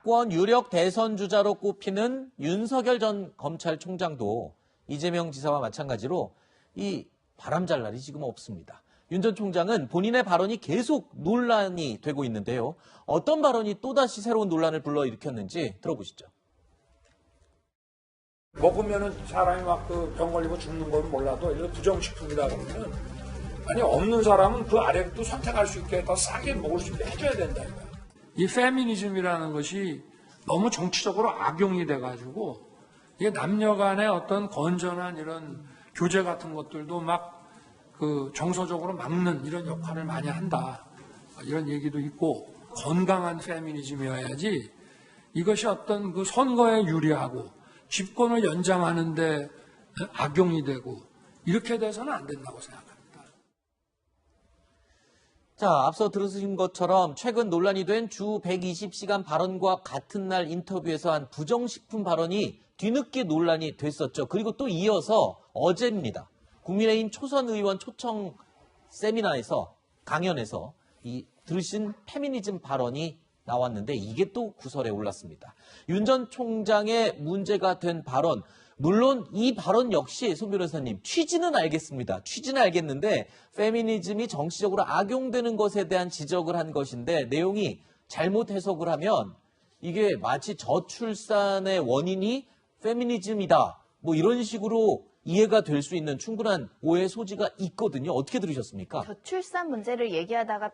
야권 유력 대선 주자로 꼽히는 윤석열 전 검찰총장도 이재명 지사와 마찬가지로 이 바람잘 날이 지금 없습니다. 윤 전 총장은 본인의 발언이 계속 논란이 되고 있는데요. 어떤 발언이 또다시 새로운 논란을 불러일으켰는지 들어보시죠. 먹으면은 사람이 막 병 걸리고 죽는 건 몰라도 이런 부정식품이다 그러면 아니 없는 사람은 그 아래도 선택할 수 있게 더 싸게 먹을 수 있게 해줘야 된다. 이 페미니즘이라는 것이 너무 정치적으로 악용이 돼가지고 이게 남녀 간의 어떤 건전한 이런 교제 같은 것들도 막 정서적으로 막는 이런 역할을 많이 한다. 이런 얘기도 있고 건강한 페미니즘이어야지 이것이 어떤 그 선거에 유리하고 집권을 연장하는데 악용이 되고 이렇게 돼서는 안 된다고 생각합니다. 자, 앞서 들으신 것처럼 최근 논란이 된 주 120시간 발언과 같은 날 인터뷰에서 한 부정식품 발언이 뒤늦게 논란이 됐었죠. 그리고 또 이어서 어제입니다. 국민의힘 초선 의원 초청 세미나에서 강연에서 들으신 페미니즘 발언이 나왔는데 이게 또 구설에 올랐습니다. 윤 전 총장의 문제가 된 발언, 물론 이 발언 역시 송 변호사님 취지는 알겠습니다. 취지는 알겠는데 페미니즘이 정치적으로 악용되는 것에 대한 지적을 한 것인데 내용이 잘못 해석을 하면 이게 마치 저출산의 원인이 페미니즘이다. 뭐 이런 식으로 이해가 될 수 있는 충분한 오해 소지가 있거든요. 어떻게 들으셨습니까? 저출산 문제를 얘기하다가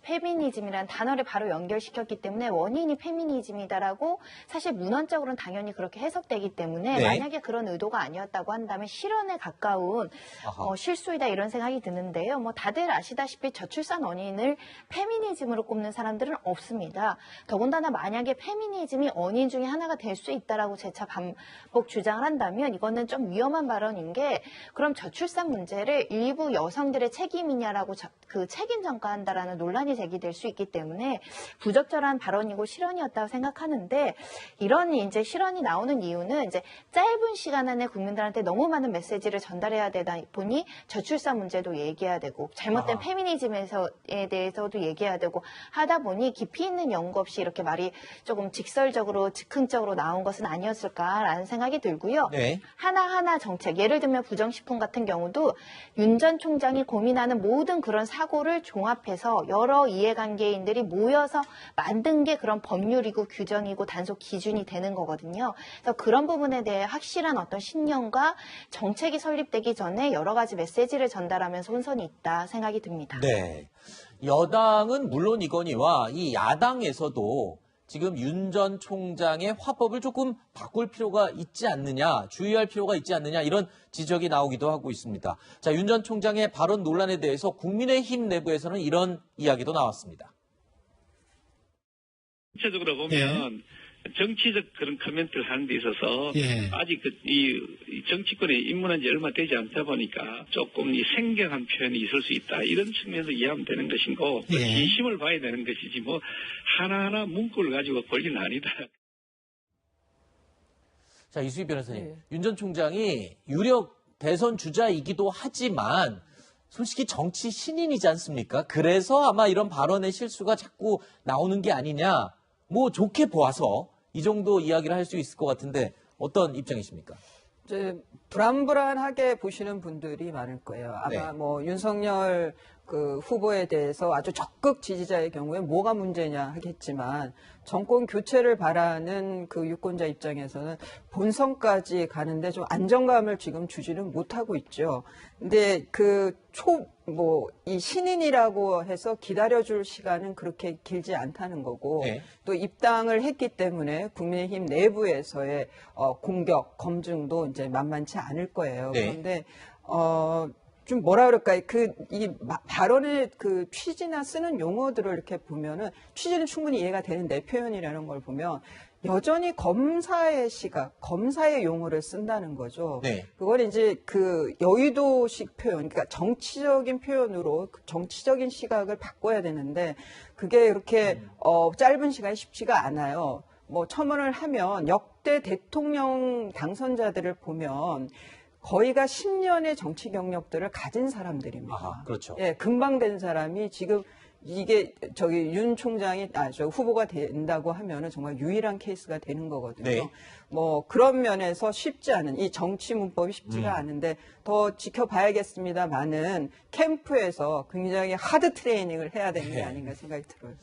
페미니즘이라는 단어를 바로 연결시켰기 때문에 원인이 페미니즘이다라고 사실 문헌적으로는 당연히 그렇게 해석되기 때문에 네. 만약에 그런 의도가 아니었다고 한다면 실언에 가까운 실수이다 이런 생각이 드는데요. 뭐 다들 아시다시피 저출산 원인을 페미니즘으로 꼽는 사람들은 없습니다. 더군다나 만약에 페미니즘이 원인 중에 하나가 될 수 있다라고 재차 반복 주장을 한다면 이거는 좀 위험한 발언인 게 그럼 저출산 문제를 일부 여성들의 책임이냐라고 책임 전가한다라는 논란이 제기될 수 있기 때문에 부적절한 발언이고 실언이었다고 생각하는데 이런 이제 실언이 나오는 이유는 이제 짧은 시간 안에 국민들한테 너무 많은 메시지를 전달해야 되다 보니 저출산 문제도 얘기해야 되고 잘못된 페미니즘에 대해서도 얘기해야 되고 하다 보니 깊이 있는 연구 없이 이렇게 말이 조금 직설적으로 즉흥적으로 나온 것은 아니었을까라는 생각이 들고요. 네. 하나하나 정책, 예를 들면 부정식품 같은 경우도 윤 전 총장이 고민하는 모든 그런 사고를 종합해서 여러 이해관계인들이 모여서 만든 게 그런 법률이고 규정이고 단속 기준이 되는 거거든요. 그래서 그런 부분에 대해 확실한 어떤 신념과 정책이 설립되기 전에 여러 가지 메시지를 전달하면서 혼선이 있다 생각이 듭니다. 네. 여당은 물론이거니와 이 야당에서도 지금 윤 전 총장의 화법을 조금 바꿀 필요가 있지 않느냐, 주의할 필요가 있지 않느냐 이런 지적이 나오기도 하고 있습니다. 자, 윤 전 총장의 발언 논란에 대해서 국민의힘 내부에서는 이런 이야기도 나왔습니다. 전체적으로 보면 정치적 그런 코멘트를 하는 데 있어서 아직 이 정치권에 입문한 지 얼마 되지 않다 보니까 조금 이 생경한 표현이 있을 수 있다. 이런 측면에서 이해하면 되는 것이고 진심을 봐야 되는 것이지 뭐 하나하나 문구를 가지고 권리는 아니다. 자, 이수희 변호사님. 윤 전 총장이 유력 대선 주자이기도 하지만 솔직히 정치 신인이지 않습니까? 그래서 아마 이런 발언의 실수가 자꾸 나오는 게 아니냐. 뭐 좋게 보아서 이 정도 이야기를 할 수 있을 것 같은데 어떤 입장이십니까? 이제 불안불안하게 보시는 분들이 많을 거예요. 아마 뭐 윤석열 후보에 대해서 아주 적극 지지자의 경우에 뭐가 문제냐 하겠지만 정권 교체를 바라는 그 유권자 입장에서는 본선까지 가는데 좀 안정감을 지금 주지는 못하고 있죠. 근데 이 신인이라고 해서 기다려줄 시간은 그렇게 길지 않다는 거고 또 입당을 했기 때문에 국민의힘 내부에서의 공격, 검증도 이제 만만치 않을 거예요. 그런데 좀 뭐라 그럴까요? 이 발언의 취지나 쓰는 용어들을 이렇게 보면은 취지는 충분히 이해가 되는데 표현이라는 걸 보면 여전히 검사의 시각, 검사의 용어를 쓴다는 거죠. 그걸 이제 여의도식 표현, 그러니까 정치적인 표현으로 정치적인 시각을 바꿔야 되는데 그게 이렇게 짧은 시간이 쉽지가 않아요. 뭐 첨언을 하면 역대 대통령 당선자들을 보면 거의가 10년의 정치 경력들을 가진 사람들입니다. 그렇죠. 금방 된 사람이 지금 이게 윤 총장이 저 후보가 된다고 하면은 정말 유일한 케이스가 되는 거거든요. 네. 뭐 그런 면에서 쉽지 않은 이 정치 문법이 쉽지가 않은데 더 지켜봐야겠습니다만은 캠프에서 굉장히 하드 트레이닝을 해야 되는 게 아닌가 생각이 들어요.